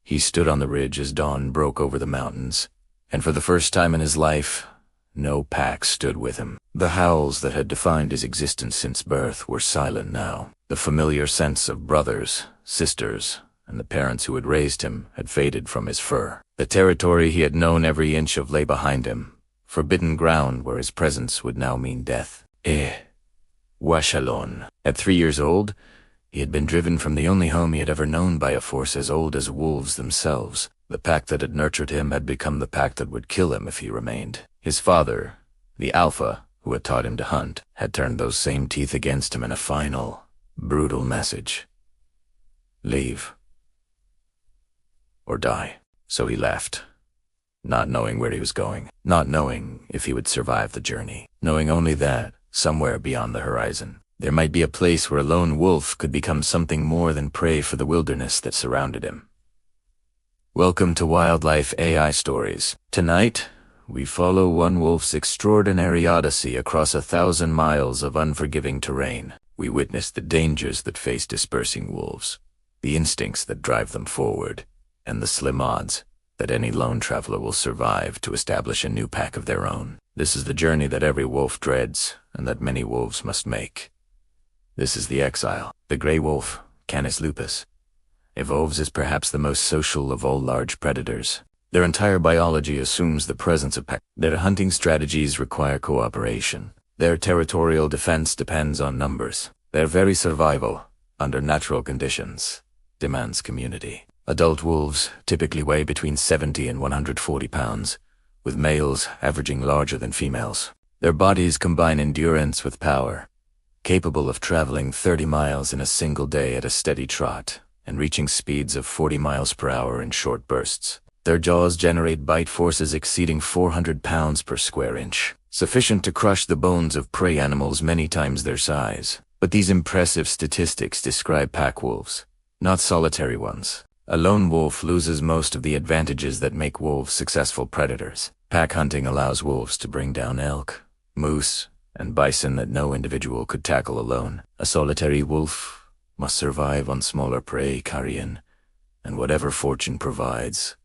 He stood on the ridge as dawn broke over the mountains, and for the first time in his life, no pack stood with him. The howls that had defined his existence since birth were silent now. The familiar sense of brothers, sisters, and the parents who had raised him had faded from his fur. The territory he had known every inch of lay behind him, forbidden ground where his presence would now mean death. Washalon. At 3 years old, he had been driven from the only home he had ever known by a force as old as wolves themselves. The pack that had nurtured him had become the pack that would kill him if he remained. His father, the Alpha, who had taught him to hunt, had turned those same teeth against him in a final, brutal message. Leave. Or die. So he left, not knowing where he was going, not knowing if he would survive the journey, knowing only that, somewhere beyond the horizon, there might be a place where a lone wolf could become something more than prey for the wilderness that surrounded him. Welcome to Wildlife AI Stories. Tonight, we follow one wolf's extraordinary odyssey across 1,000 miles of unforgiving terrain. We witness the dangers that face dispersing wolves, the instincts that drive them forward, and the slim odds that any lone traveler will survive to establish a new pack of their own. This is the journey that every wolf dreads, and that many wolves must make. This is the exile. The gray wolf, Canis lupus, evolves as perhaps the most social of all large predators. Their entire biology assumes the presence of pack. Their hunting strategies require cooperation. Their territorial defense depends on numbers. Their very survival, under natural conditions, demands community. Adult wolves typically weigh between 70 and 140 pounds, with males averaging larger than females. Their bodies combine endurance with power, capable of traveling 30 miles in a single day at a steady trot and reaching speeds of 40 miles per hour in short bursts. Their jaws generate bite forces exceeding 400 pounds per square inch, sufficient to crush the bones of prey animals many times their size. But these impressive statistics describe pack wolves, not solitary ones. A lone wolf loses most of the advantages that make wolves successful predators. Pack hunting allows wolves to bring down elk, moose, and bison that no individual could tackle alone. A solitary wolf must survive on smaller prey, carrion, and whatever fortune provides.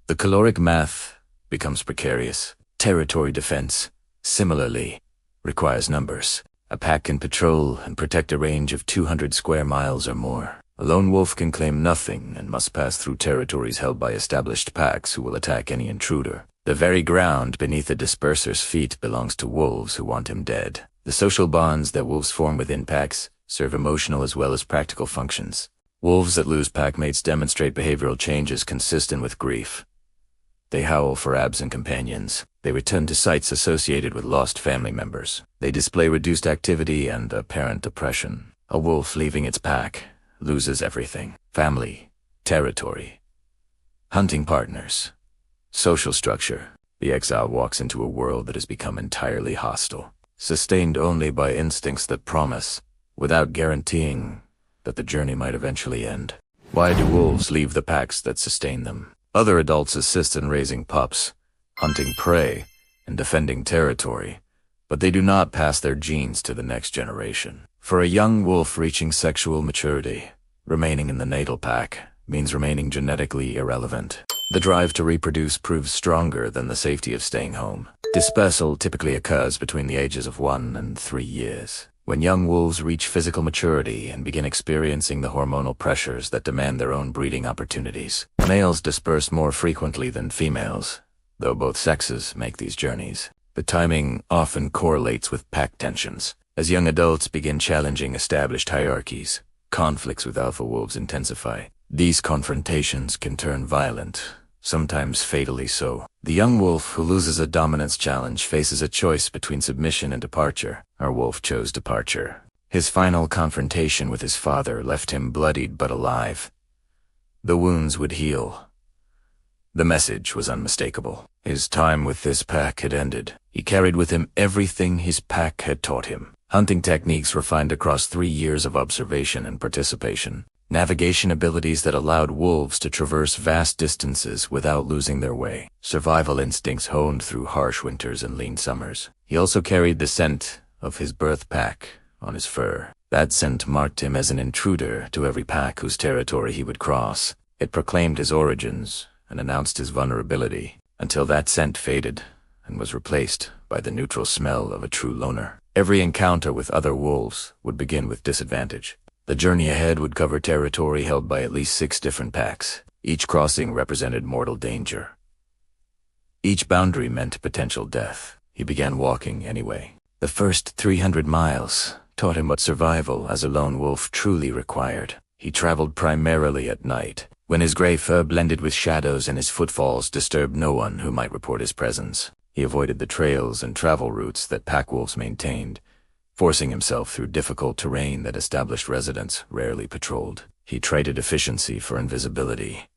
The caloric math becomes precarious. Territory defense, similarly, requires numbers. A pack can patrol and protect a range of 200 square miles or more. A lone wolf can claim nothing and must pass through territories held by established packs who will attack any intruder. The very ground beneath the disperser's feet belongs to wolves who want him dead. The social bonds that wolves form within packs serve emotional as well as practical functions. Wolves that lose packmates demonstrate behavioral changes consistent with grief. They howl for absent companions. They return to sites associated with lost family members. They display reduced activity and apparent depression. A wolf leaving its pack loses everything: family, territory, hunting partners, social structure. The exile walks into a world that has become entirely hostile, sustained only by instincts that promise, without guaranteeing that the journey might eventually end. Why do wolves leave the packs that sustain them? Other adults assist in raising pups, hunting prey, and defending territory, but they do not pass their genes to the next generation. For a young wolf reaching sexual maturity, remaining in the natal pack means remaining genetically irrelevant. The drive to reproduce proves stronger than the safety of staying home. Dispersal typically occurs between the ages of 1 and 3 years, when young wolves reach physical maturity and begin experiencing the hormonal pressures that demand their own breeding opportunities. Males disperse more frequently than females, though both sexes make these journeys. The timing often correlates with pack tensions. As young adults begin challenging established hierarchies, conflicts with alpha wolves intensify. These confrontations can turn violent, sometimes fatally so. The young wolf who loses a dominance challenge faces a choice between submission and departure. Our wolf chose departure. His final confrontation with his father left him bloodied but alive. The wounds would heal. The message was unmistakable. His time with this pack had ended. He carried with him everything his pack had taught him. Hunting techniques refined across 3 years of observation and participation. Navigation abilities that allowed wolves to traverse vast distances without losing their way. Survival instincts honed through harsh winters and lean summers. He also carried the scent of his birth pack on his fur. That scent marked him as an intruder to every pack whose territory he would cross. It proclaimed his origins and announced his vulnerability, until that scent faded and was replaced by the neutral smell of a true loner. Every encounter with other wolves would begin with disadvantage. The journey ahead would cover territory held by at least 6 different packs. Each crossing represented mortal danger. Each boundary meant potential death. He began walking anyway. The first 300 miles taught him what survival as a lone wolf truly required. He traveled primarily at night, when his gray fur blended with shadows and his footfalls disturbed no one who might report his presence. He avoided the trails and travel routes that pack wolves maintained, forcing himself through difficult terrain that established residents rarely patrolled. He traded efficiency for invisibility.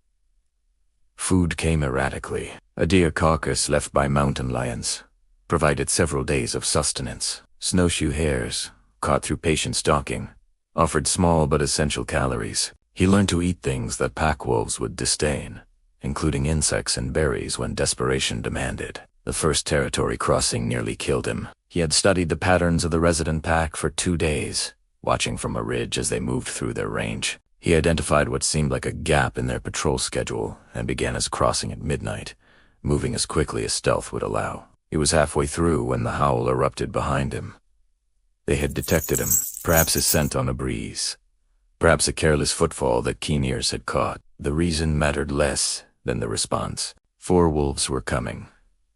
Food came erratically. A deer carcass left by mountain lions provided several days of sustenance. Snowshoe hares, caught through patient stalking, offered small but essential calories. He learned to eat things that pack wolves would disdain, including insects and berries when desperation demanded. The first territory crossing nearly killed him. He had studied the patterns of the resident pack for 2 days, watching from a ridge as they moved through their range. He identified what seemed like a gap in their patrol schedule and began his crossing at midnight, moving as quickly as stealth would allow. He was halfway through when the howl erupted behind him. They had detected him, perhaps his scent on a breeze, perhaps a careless footfall that keen ears had caught. The reason mattered less than the response. 4 wolves were coming,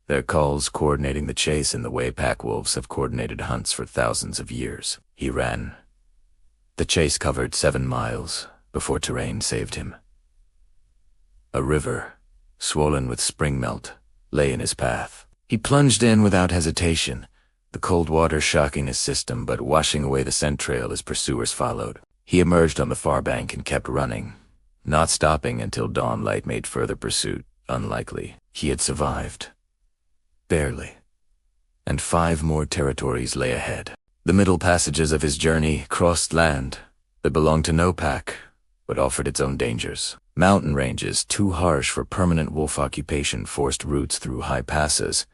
their calls coordinating the chase in the way pack wolves have coordinated hunts for thousands of years. He ran. The chase covered 7 miles before terrain saved him. A river, swollen with spring melt, lay in his path. He plunged in without hesitation, the cold water shocking his system but washing away the scent trail as pursuers followed. He emerged on the far bank and kept running, not stopping until dawn light made further pursuit unlikely. He had survived. Barely. And 5 more territories lay ahead. The middle passages of his journey crossed land that belonged to no pack, but offered its own dangers. Mountain ranges too harsh for permanent wolf occupation forced routes through high passes,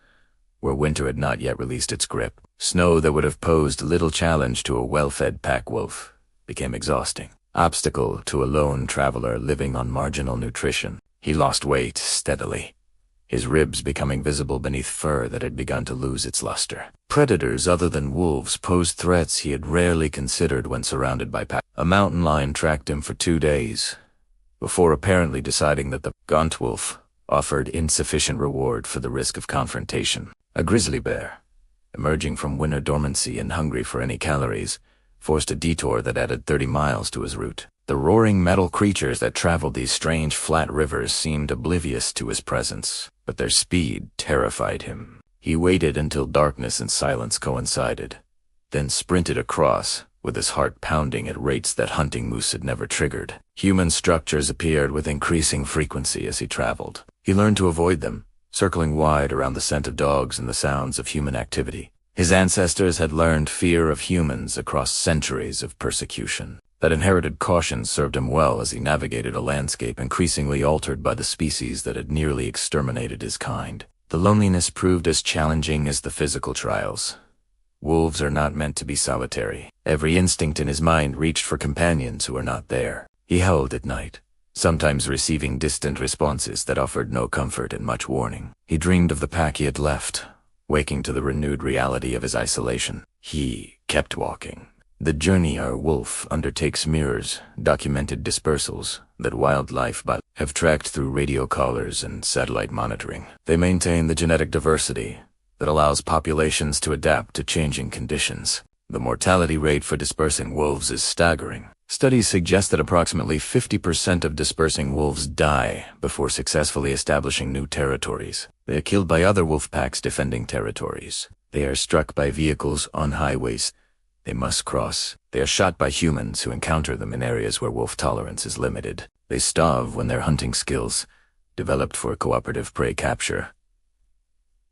where winter had not yet released its grip. Snow that would have posed little challenge to a well-fed pack wolf became exhausting. Obstacle to a lone traveler living on marginal nutrition. He lost weight steadily, his ribs becoming visible beneath fur that had begun to lose its luster. Predators other than wolves posed threats he had rarely considered when surrounded by pack. A mountain lion tracked him for 2 days, before apparently deciding that the gaunt wolf offered insufficient reward for the risk of confrontation. A grizzly bear, emerging from winter dormancy and hungry for any calories, forced a detour that added 30 miles to his route. The roaring metal creatures that traveled these strange flat rivers seemed oblivious to his presence, but their speed terrified him. He waited until darkness and silence coincided, then sprinted across, with his heart pounding at rates that hunting moose had never triggered. Human structures appeared with increasing frequency as he traveled. He learned to avoid them, circling wide around the scent of dogs and the sounds of human activity. His ancestors had learned fear of humans across centuries of persecution. That inherited caution served him well as he navigated a landscape increasingly altered by the species that had nearly exterminated his kind. The loneliness proved as challenging as the physical trials. Wolves are not meant to be solitary. Every instinct in his mind reached for companions who were not there. He howled at night, sometimes receiving distant responses that offered no comfort and much warning. He dreamed of the pack he had left, waking to the renewed reality of his isolation. He kept walking. The journey our wolf undertakes mirrors documented dispersals that wildlife have tracked through radio collars and satellite monitoring. They maintain the genetic diversity that allows populations to adapt to changing conditions. The mortality rate for dispersing wolves is staggering. Studies suggest that approximately 50% of dispersing wolves die before successfully establishing new territories. They are killed by other wolf packs defending territories. They are struck by vehicles on highways they must cross. They are shot by humans who encounter them in areas where wolf tolerance is limited. They starve when their hunting skills, developed for cooperative prey capture,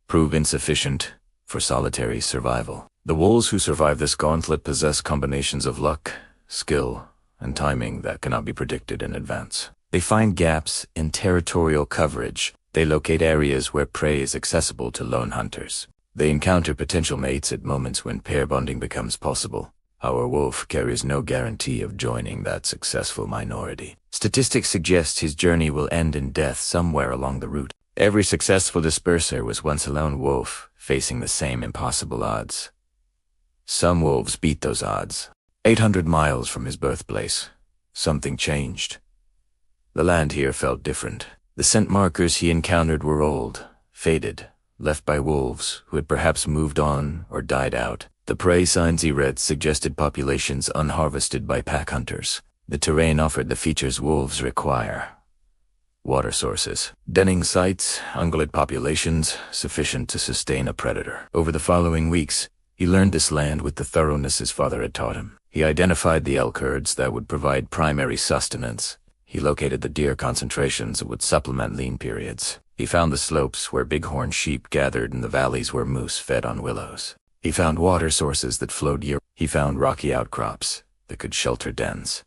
prove insufficient for solitary survival. The wolves who survive this gauntlet possess combinations of luck, skill, and timing that cannot be predicted in advance. They find gaps in territorial coverage. They locate areas where prey is accessible to lone hunters. They encounter potential mates at moments when pair bonding becomes possible. Our wolf carries no guarantee of joining that successful minority. Statistics suggest his journey will end in death somewhere along the route. Every successful disperser was once a lone wolf, facing the same impossible odds. Some wolves beat those odds. 800 miles from his birthplace, something changed. The land here felt different. The scent markers he encountered were old, faded, left by wolves who had perhaps moved on or died out. The prey signs he read suggested populations unharvested by pack hunters. The terrain offered the features wolves require. Water sources, denning sites, ungulate populations, sufficient to sustain a predator. Over the following weeks, he learned this land with the thoroughness his father had taught him. He identified the elk herds that would provide primary sustenance. He located the deer concentrations that would supplement lean periods. He found the slopes where bighorn sheep gathered and the valleys where moose fed on willows. He found water sources that flowed year. He found rocky outcrops that could shelter dens.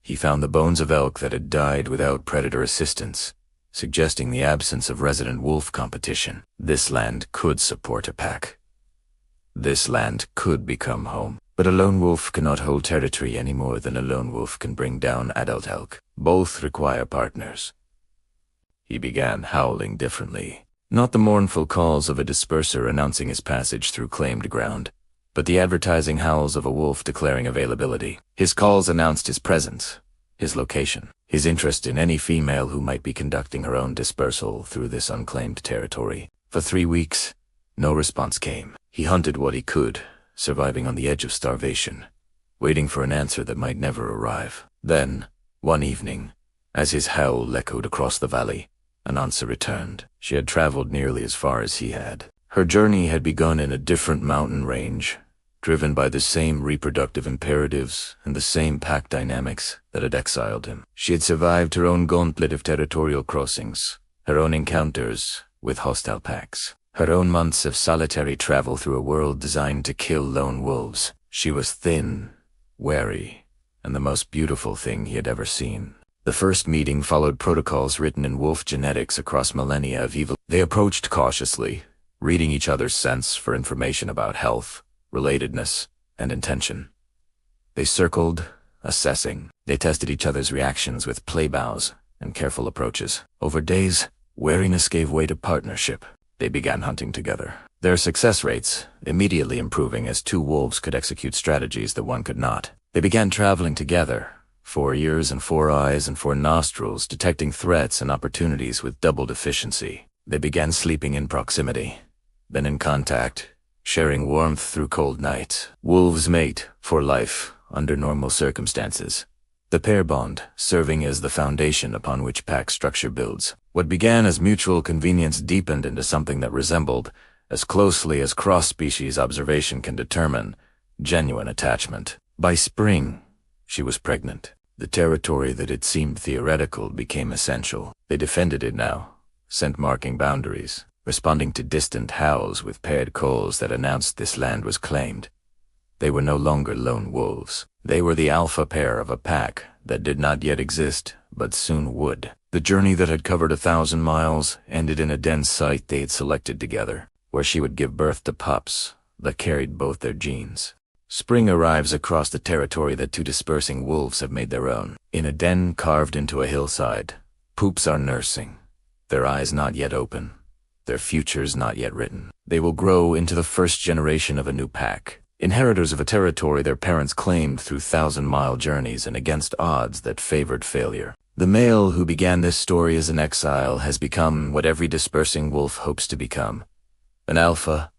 He found the bones of elk that had died without predator assistance, suggesting the absence of resident wolf competition. This land could support a pack. This land could become home. But a lone wolf cannot hold territory any more than a lone wolf can bring down adult elk. Both require partners. He began howling differently. Not the mournful calls of a disperser announcing his passage through claimed ground, but the advertising howls of a wolf declaring availability. His calls announced his presence, his location, his interest in any female who might be conducting her own dispersal through this unclaimed territory. For 3 weeks, no response came. He hunted what he could, surviving on the edge of starvation, waiting for an answer that might never arrive. Then, one evening, as his howl echoed across the valley, an answer returned. She had traveled nearly as far as he had. Her journey had begun in a different mountain range, driven by the same reproductive imperatives and the same pack dynamics that had exiled him. She had survived her own gauntlet of territorial crossings, her own encounters with hostile packs, her own months of solitary travel through a world designed to kill lone wolves. She was thin, wary, and the most beautiful thing he had ever seen. The first meeting followed protocols written in wolf genetics across millennia of evil. They approached cautiously, reading each other's scents for information about health, relatedness, and intention. They circled, assessing. They tested each other's reactions with play bows and careful approaches. Over days, wariness gave way to partnership. They began hunting together, their success rates immediately improving as 2 wolves could execute strategies that one could not. They began traveling together, 4 ears and 4 eyes and 4 nostrils, detecting threats and opportunities with doubled efficiency. They began sleeping in proximity, then in contact, sharing warmth through cold nights. Wolves mate for life under normal circumstances. The pair bond serving as the foundation upon which pack structure builds. What began as mutual convenience deepened into something that resembled, as closely as cross-species observation can determine, genuine attachment. By spring, she was pregnant. The territory that had seemed theoretical became essential. They defended it now, scent marking boundaries, responding to distant howls with paired calls that announced this land was claimed. They were no longer lone wolves. They were the alpha pair of a pack that did not yet exist, but soon would. The journey that had covered 1,000 miles ended in a dense site they had selected together, where she would give birth to pups that carried both their genes. Spring arrives across the territory that 2 dispersing wolves have made their own. In a den carved into a hillside, poops are nursing, their eyes not yet open, their futures not yet written. They will grow into the first generation of a new pack, inheritors of a territory their parents claimed through 1,000-mile journeys and against odds that favored failure. The male who began this story as an exile has become what every dispersing wolf hopes to become: an alpha,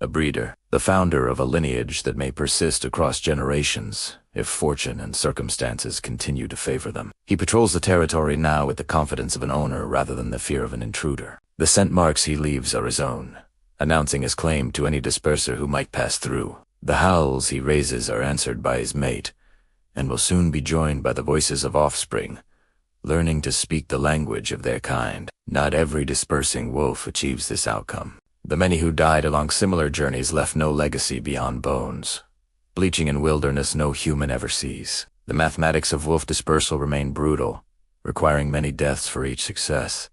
a breeder, the founder of a lineage that may persist across generations if fortune and circumstances continue to favor them. He patrols the territory now with the confidence of an owner rather than the fear of an intruder. The scent marks he leaves are his own, announcing his claim to any disperser who might pass through. The howls he raises are answered by his mate, and will soon be joined by the voices of offspring, learning to speak the language of their kind. Not every dispersing wolf achieves this outcome. The many who died along similar journeys left no legacy beyond bones, bleaching in wilderness no human ever sees. The mathematics of wolf dispersal remain brutal, requiring many deaths for each success.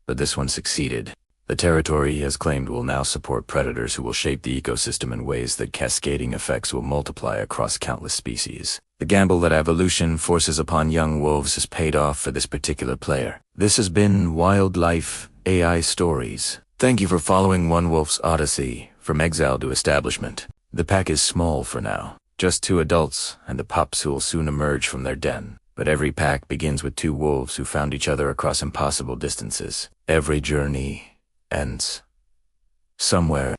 But this one succeeded. The territory he has claimed will now support predators who will shape the ecosystem in ways that cascading effects will multiply across countless species. The gamble that evolution forces upon young wolves has paid off for this particular player. This has been Wildlife AI Stories. Thank you for following One Wolf's Odyssey from exile to establishment. The pack is small for now, just 2 adults and the pups who will soon emerge from their den. But every pack begins with 2 wolves who found each other across impossible distances. Every journey ends somewhere.